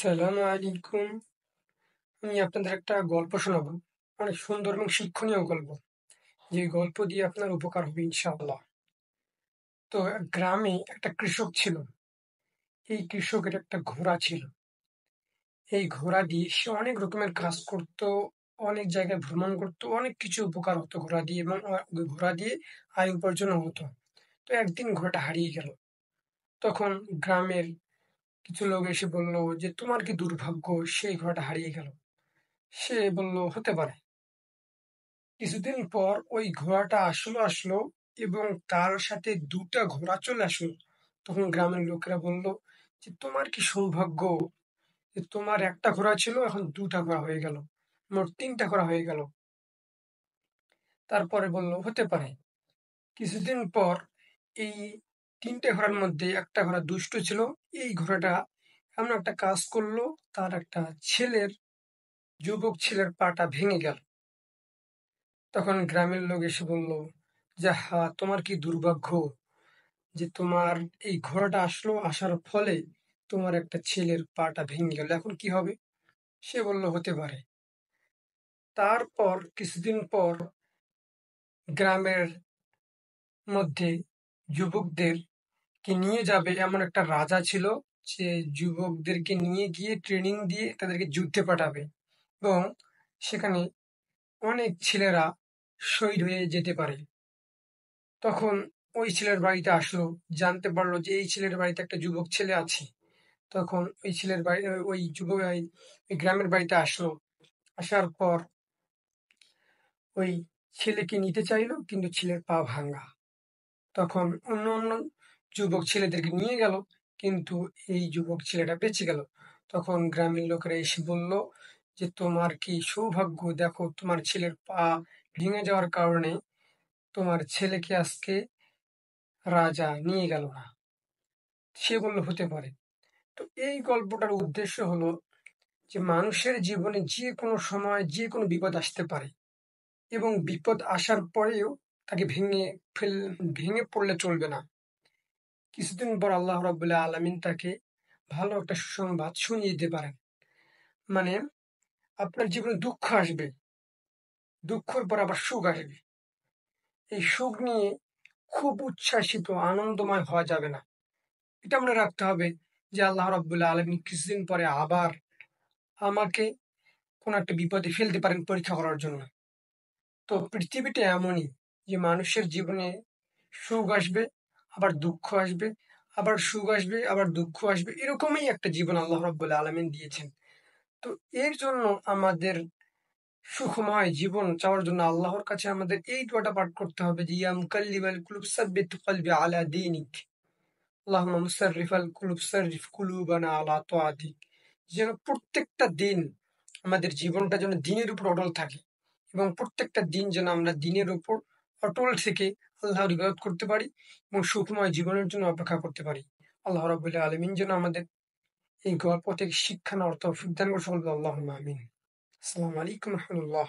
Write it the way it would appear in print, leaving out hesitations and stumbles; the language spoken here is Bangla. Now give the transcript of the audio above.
আসসালামু আলাইকুম। আমি আপনাদের একটা গল্প শোনাবো। অনেক সুন্দর এবং শিক্ষণীয় গল্প। যে গল্প দিয়ে আপনার উপকার হবে ইনশাআল্লাহ। তো এক গ্রামে একটা কৃষক ছিল। এই কৃষকের একটা ঘোড়া ছিল। এই ঘোড়া দিয়ে সে অনেক রকমের কাজ করত, অনেক জায়গায় ভ্রমণ করত, অনেক কিছু উপকার হতো ঘোড়া দিয়ে এবং ওই ঘোড়া দিয়ে আয় উপার্জনও হতো। তো একদিন ঘোড়াটা হারিয়ে গেল। তখন গ্রামের কিছু লোক এসে বলল যে, "তোমার কি দুর্ভাগ্য সেই ঘোড়াটা হারিয়ে গেল?" সে বলল, "হতে পারে।" কিছুদিন পর ওই ঘোড়াটা আসলো এবং তার সাথে ২ টা ঘোড়া চলে আসলো। তখন গ্রামের লোকেরা বলল যে, "তোমার কি সৌভাগ্য যে তোমার ১ টা ঘোড়া ছিল এখন ২ টা ঘোড়া হয়ে গেল। মোট ৩ টা ঘোড়া হয়ে গেল।" তারপরে বলল, "হতে পারে।" কিছুদিন পর এই ৩ টে ঘোড়ার মধ্যে ১ টা ঘোড়া দুষ্ট ছিল। এই ঘোড়াটা এমন একটা কাজ করলো, তার একটা যুবক ছেলের পাটা ভেঙে গেল। তখন গ্রামের লোক এসে বলল, "যাহা! তোমার কি দুর্ভাগ্য যে তোমার এই ঘোড়াটা আসার ফলে তোমার একটা ছেলের পাটা ভেঙে গেল। এখন কি হবে?" সে বলল, "হতে পারে।" তারপর কিছুদিন পর গ্রামের মধ্যে যুবকদেরকে নিয়ে যাবে এমন একটা রাজা ছিল, যে যুবকদেরকে নিয়ে গিয়ে ট্রেনিং দিয়ে তাদেরকে যুদ্ধে পাঠাবে এবং সেখানে অনেক ছেলেরা শহীদ হয়ে যেতে পারে। তখন ওই ছেলের বাড়িতে আসলো, জানতে পারলো যে এই ছেলের বাড়িতে একটা যুবক ছেলে আছে। তখন ওই ছেলের বাড়ি ওই যুবক ওই গ্রামের বাড়িতে আসলো। আসার পর ওই ছেলেকে নিতে চাইলো, কিন্তু ছেলের পা ভাঙা। তখন অন্য যুবক ছেলেদেরকে নিয়ে গেল, কিন্তু এই যুবক ছেলেটা বেঁচে গেল। তখন গ্রামের লোকেরা এসে বলল যে, "তোমার কি সৌভাগ্য, দেখো তোমার ছেলের পা ভেঙে যাওয়ার কারণে তোমার ছেলেকে আজকে রাজা নিয়ে গেল না।" সে বলল, "হতে পারে।" তো এই গল্পটার উদ্দেশ্য হলো যে মানুষের জীবনে যেকোনো সময় যেকোনো বিপদ আসতে পারে এবং বিপদ আসার পরেও তাকে ফেল ভেঙে পড়লে চলবে না। কিছুদিন পর আল্লাহ রাব্বুল আলামিন তাকে ভালো একটা সুসংবাদ শুনিয়ে দিতে পারেন। মানে আপনার জীবনে দুঃখ আসবে, দুঃখের পর আবার সুখ আসবে। এই সুখ নিয়ে খুব উচ্ছ্বাসিত আনন্দময় হওয়া যাবে না। এটা মনে রাখতে হবে যে আল্লাহ রাব্বুল আলামিন কিছুদিন পরে আবার আমাকে কোন একটা বিপদে ফেলতে পারেন পরীক্ষা করার জন্য। তো পৃথিবীটা এমনই যে মানুষের জীবনে সুখ আসবে, আবার দুঃখ আসবে, আবার সুখ আসবে, আবার দুঃখ আসবে। এরকমই একটা জীবন আল্লাহ রাব্বুল আলামিন দিয়েছেন। তো এর জন্য আমাদের সুখময় জীবন চাওয়ার জন্য আল্লাহর কাছে আমাদের এই দোয়াটা পাঠ করতে হবে যে, ইয়া মুকাল্লিবাল কুলুব সাব্বিত কলবি আলা দীনিক। আল্লাহুম্মা মুসাররিফাল কুলুব সাররিফ কুলুবানা আলা তাআতিক। যেন প্রত্যেকটা দিন আমাদের জীবনটা যেন দ্বীনের উপর অটল থাকে এবং প্রত্যেকটা দিন যেন আমরা দ্বীনের উপর অটল থেকে আল্লাহর ইবাদত করতে পারি এবং সুখময় জীবনের জন্য অপেক্ষা করতে পারি। আল্লাহ রাব্বুল আলামিন যেন আমাদের এই গল্প থেকে শিক্ষা নেওয়ার তৌফিক দান করেন। সকলকে আল্লাহুম্মা আমিন। আসসালামু আলাইকুম ওয়া রাহমাতুল্লাহ।